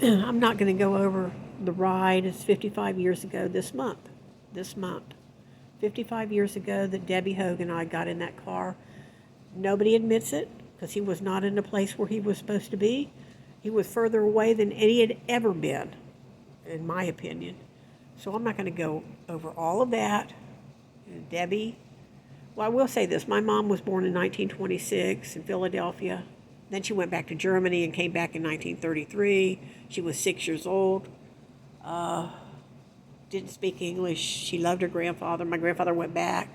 I'm not going to go over the ride. It's 55 years ago this month. This month. 55 years ago that Debbie Hogan and I got in that car. Nobody admits it because he was not in the place where he was supposed to be. He was further away than he had ever been, in my opinion. So I'm not going to go over all of that. And Debbie, well, I will say this. My mom was born in 1926 in Philadelphia. Then she went back to Germany and came back in 1933. She was 6 years old. Didn't speak English. She loved her grandfather. My grandfather went back.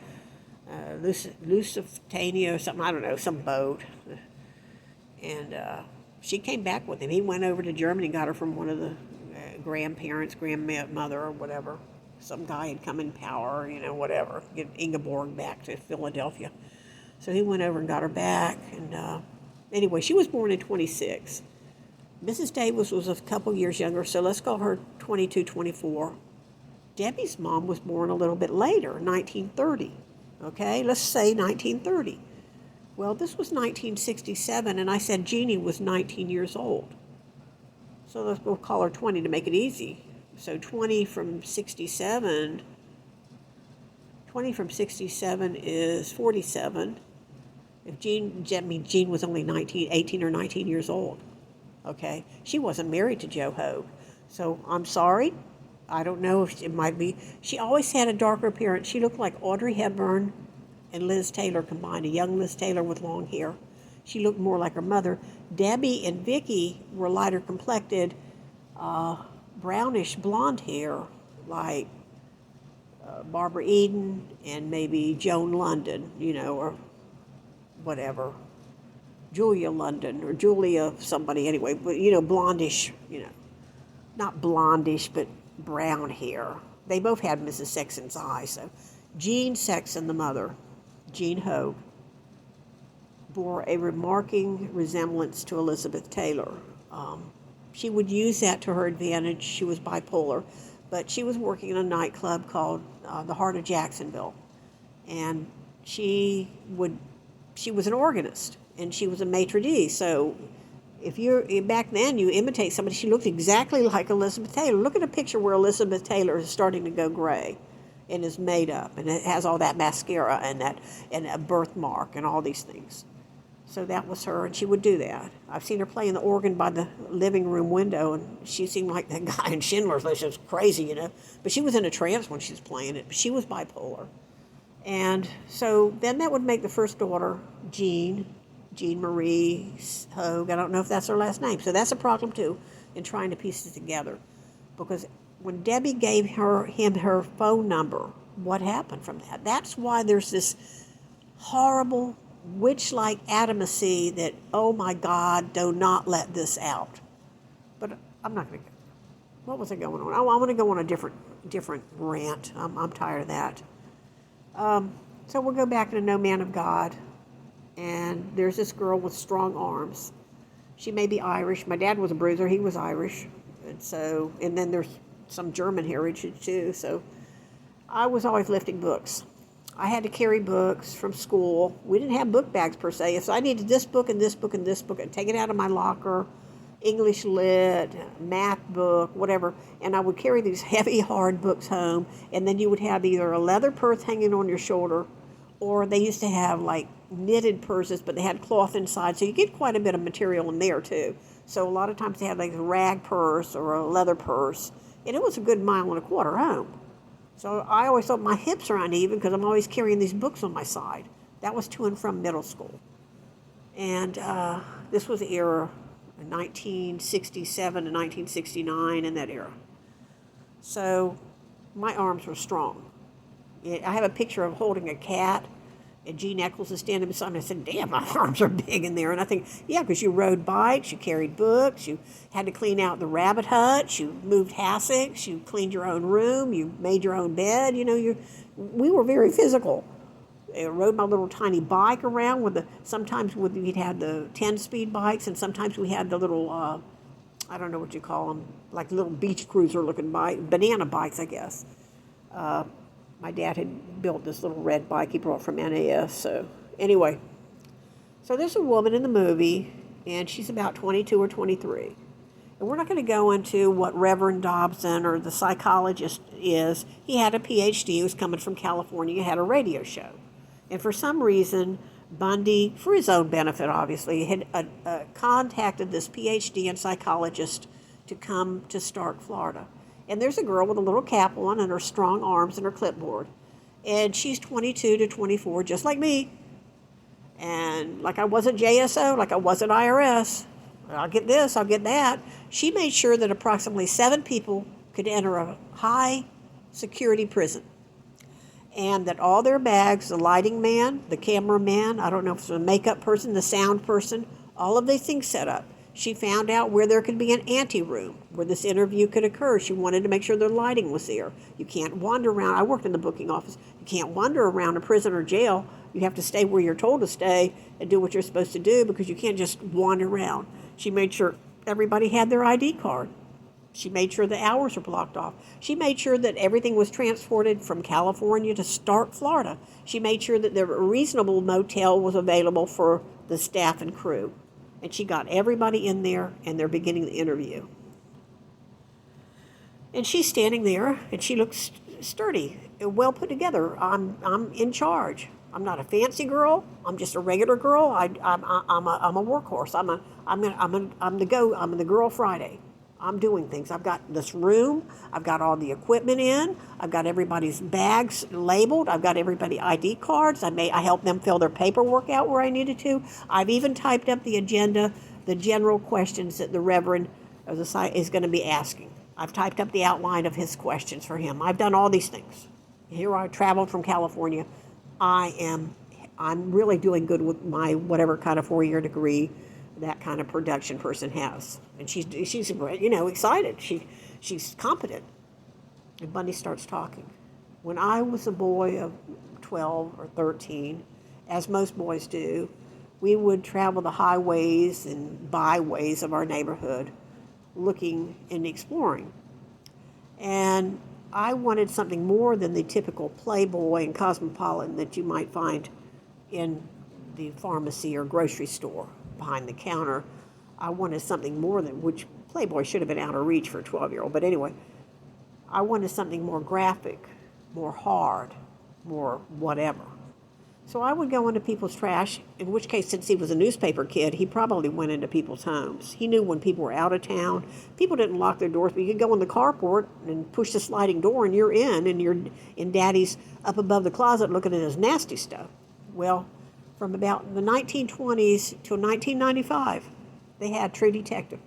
Lusitania or something, I don't know, some boat. And she came back with him. He went over to Germany and got her from one of the grandparents, grandmother or whatever. Some guy had come in power, whatever, get Ingeborg back to Philadelphia. So he went over and got her back. And anyway, she was born in 26. Mrs. Davis was a couple years younger, so let's call her 22, 24. Debbie's mom was born a little bit later, 1930. Okay, let's say 1930. Well, this was 1967, and I said Jeannie was 19 years old. So we'll call her 20 to make it easy. So 20 from 67 is 47. If Jean was only 18 or 19 years old. Okay, she wasn't married to Joe Hogue. So I'm sorry. I don't know if it might be. She always had a darker appearance. She looked like Audrey Hepburn and Liz Taylor combined, a young Liz Taylor with long hair. She looked more like her mother. Debbie and Vicky were lighter complected, brownish blonde hair, like Barbara Eden and maybe Joan London, or whatever. Julia London or Julia somebody anyway, but blondish, not blondish, but brown hair. They both had Mrs. Sexton's eyes. So Jean Sexton, the mother, Jean Hogue, bore a remarking resemblance to Elizabeth Taylor. She would use that to her advantage. She was bipolar, but she was working in a nightclub called the Heart of Jacksonville, and she was an organist, and she was a maitre d'. So if back then you imitate somebody, she looked exactly like Elizabeth Taylor. Look at a picture where Elizabeth Taylor is starting to go gray and is made up, and it has all that mascara and a birthmark and all these things. So that was her, and she would do that. I've seen her playing the organ by the living room window, and she seemed like that guy in Schindler's List. It was crazy, But she was in a trance when she was playing it. But she was bipolar. And so then that would make the first daughter, Jean Marie Hogue. I don't know if that's her last name. So that's a problem, too, in trying to piece it together. Because when Debbie gave him her phone number, what happened from that? That's why there's this horrible witch-like adamacy that, oh my God, do not let this out. But I'm not going to go. What was I going on? I want to go on a different rant. I'm tired of that. So we'll go back to No Man of God. And there's this girl with strong arms. She may be Irish. My dad was a bruiser. He was Irish. And then there's some German heritage too. So I was always lifting books. I had to carry books from school. We didn't have book bags per se. If I needed this book and this book and this book, I'd take it out of my locker, English lit, math book, whatever, and I would carry these heavy, hard books home, and then you would have either a leather purse hanging on your shoulder, or they used to have like knitted purses, but they had cloth inside, so you get quite a bit of material in there too. So a lot of times they had like a rag purse or a leather purse, and it was a good mile and a quarter home. So I always thought my hips are uneven because I'm always carrying these books on my side. That was to and from middle school. And this was the era, 1967 to 1969, in that era. So my arms were strong. I have a picture of holding a cat, and Gene Eccles is standing beside me. I said, damn, my arms are big in there. And I think, yeah, because you rode bikes, you carried books, you had to clean out the rabbit hutch, you moved hassocks, you cleaned your own room, you made your own bed. We were very physical. I rode my little tiny bike around sometimes we'd had the 10-speed bikes, and sometimes we had the little, I don't know what you call them, like little beach cruiser looking bike, banana bikes, I guess. My dad had built this little red bike he brought from NAS. So anyway, so there's a woman in the movie, and she's about 22 or 23. And we're not going to go into what Reverend Dobson or the psychologist is. He had a PhD. He was coming from California. He had a radio show. And for some reason, Bundy, for his own benefit obviously, had contacted this PhD and psychologist to come to Stark, Florida. And there's a girl with a little cap on and her strong arms and her clipboard. And she's 22 to 24, just like me. And like I wasn't JSO, like I wasn't IRS. I'll get this, I'll get that. She made sure that approximately 7 people could enter a high security prison. And that all their bags, the lighting man, the cameraman, I don't know if it's a makeup person, the sound person, all of these things set up. She found out where there could be an anteroom where this interview could occur. She wanted to make sure the lighting was there. You can't wander around. I worked in the booking office. You can't wander around a prison or jail. You have to stay where you're told to stay and do what you're supposed to do because you can't just wander around. She made sure everybody had their ID card. She made sure the hours were blocked off. She made sure that everything was transported from California to Stark, Florida. She made sure that a reasonable motel was available for the staff and crew. And she got everybody in there, and they're beginning the interview. And she's standing there, and she looks sturdy, well put together. I'm in charge. I'm not a fancy girl. I'm just a regular girl. I'm a workhorse. I'm the girl Friday. I'm doing things. I've got this room. I've got all the equipment in. I've got everybody's bags labeled. I've got everybody ID cards. I helped them fill their paperwork out where I needed to. I've even typed up the agenda, the general questions that the Reverend of the site is going to be asking. I've typed up the outline of his questions for him. I've done all these things. Here I traveled from California. I'm really doing good with my whatever kind of 4-year degree that kind of production person has. And she's excited. She's competent. And Bundy starts talking. When I was a boy of 12 or 13, as most boys do, we would travel the highways and byways of our neighborhood looking and exploring. And I wanted something more than the typical Playboy and Cosmopolitan that you might find in the pharmacy or grocery store behind the counter. I wanted something more than, which Playboy should have been out of reach for a 12-year-old, but anyway, I wanted something more graphic, more hard, more whatever. So I would go into people's trash, in which case, since he was a newspaper kid, he probably went into people's homes. He knew when people were out of town. People didn't lock their doors, but you could go in the carport and push the sliding door and you're in, and you're in Daddy's up above the closet looking at his nasty stuff. Well, from about the 1920s till 1995, they had True Detective.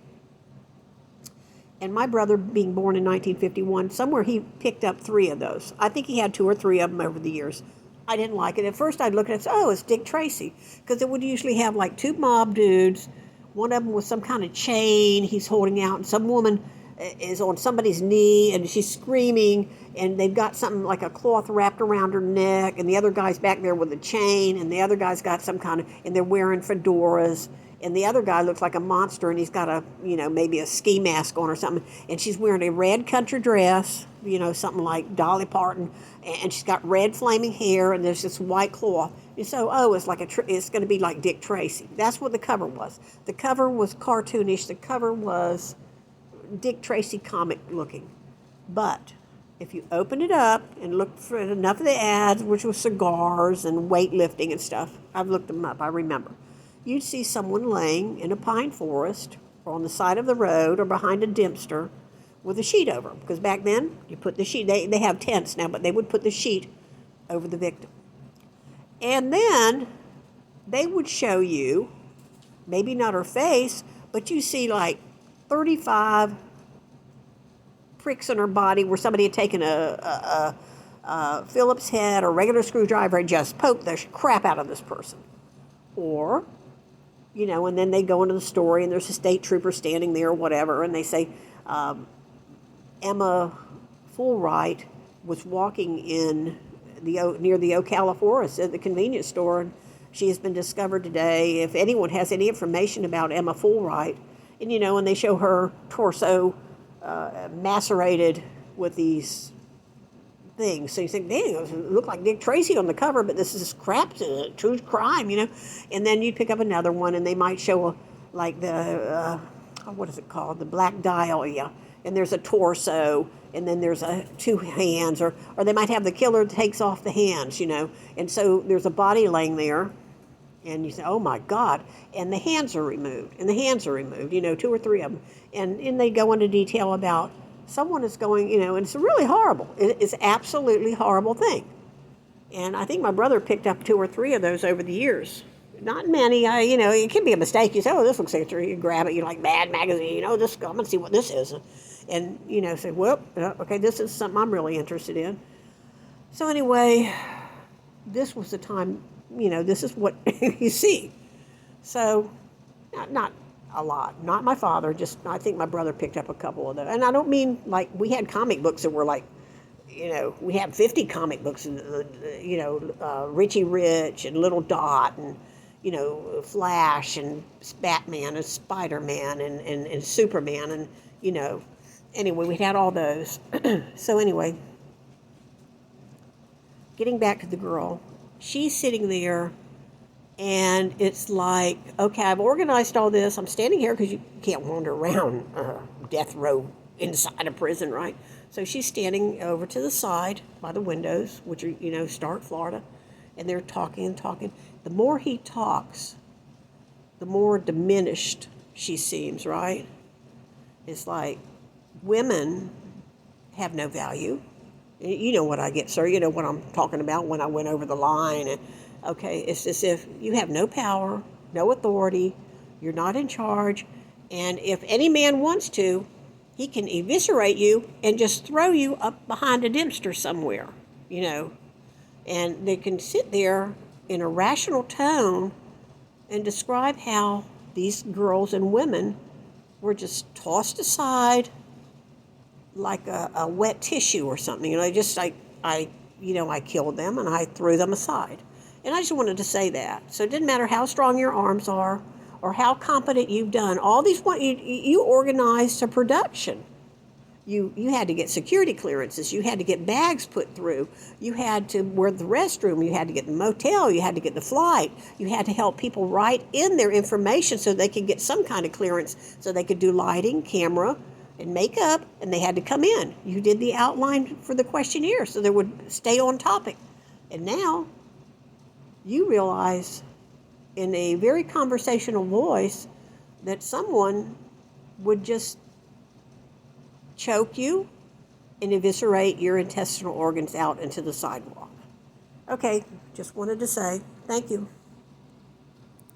And my brother, being born in 1951, somewhere he picked up 3 of those. I think he had 2 or 3 of them over the years. I didn't like it. At first I'd look at it and say, oh, it's Dick Tracy. Because it would usually have like 2 mob dudes, one of them with some kind of chain he's holding out, and some woman is on somebody's knee and she's screaming, and they've got something like a cloth wrapped around her neck, and the other guy's back there with a chain, and the other guy's got some kind of, and they're wearing fedoras, and the other guy looks like a monster, and he's got a, maybe a ski mask on or something, and she's wearing a red country dress, something like Dolly Parton, and she's got red flaming hair, and there's this white cloth. And so, it's it's going to be like Dick Tracy. That's what the cover was. The cover was cartoonish. The cover was Dick Tracy comic looking. But if you open it up and look for enough of the ads, which was cigars and weightlifting and stuff, I've looked them up, I remember, you'd see someone laying in a pine forest or on the side of the road or behind a dumpster with a sheet over them. Because back then, you put the sheet, they have tents now, but they would put the sheet over the victim. And then they would show you, maybe not her face, but you see like 35 pricks in her body where somebody had taken a Phillips head or regular screwdriver and just poked the crap out of this person. Or, and then they go into the story and there's a state trooper standing there or whatever, and they say, Emma Fulbright was walking in near the Ocala Forest at the convenience store, and she has been discovered today. If anyone has any information about Emma Fulbright, and they show her torso macerated with these things. So you think, dang, it looked like Dick Tracy on the cover, but this is crap, true crime, And then you pick up another one, and they might show the what is it called? The black dahlia. And there's a torso, and then there's two hands, or they might have the killer takes off the hands, and so there's a body laying there, and you say, oh my God, and the hands are removed, two or three of them, and they go into detail about someone is going, and it's really horrible. It's absolutely horrible thing. And I think my brother picked up two or three of those over the years. Not many. It can be a mistake. You say, oh, this looks interesting. You grab it. You like Mad Magazine. I'm going to see what this is. And, say, well, okay, this is something I'm really interested in. So anyway, this was the time, this is what you see. So, not a lot. Not my father. Just, I think my brother picked up a couple of those. And I don't mean, like, we had comic books that were like, we had 50 comic books, Richie Rich and Little Dot and, Flash and Batman and Spider-Man and Superman and, anyway, we had all those. So anyway, getting back to the girl, she's sitting there and it's like, okay, I've organized all this. I'm standing here because you can't wander around death row inside a prison, right? So she's standing over to the side by the windows, which are, Stark, Florida, and they're talking and talking. The more he talks, the more diminished she seems, right? It's like women have no value. You know what I get, sir. You know what I'm talking about when I went over the line. And, okay, it's as if you have no power, no authority, you're not in charge, and if any man wants to, he can eviscerate you and just throw you up behind a dumpster somewhere, And they can sit there in a rational tone and describe how these girls and women were just tossed aside like a wet tissue or something. Just like I killed them and I threw them aside. And I just wanted to say that. So it didn't matter how strong your arms are or how competent you've done. All these, you organized a production. You had to get security clearances. You had to get bags put through. You had to wear the restroom. You had to get the motel. You had to get the flight. You had to help people write in their information so they could get some kind of clearance, so they could do lighting, camera, and makeup, and they had to come in. You did the outline for the questionnaire so they would stay on topic. And now you realize in a very conversational voice that someone would just choke you and eviscerate your intestinal organs out into the sidewalk. Okay, just wanted to say thank you.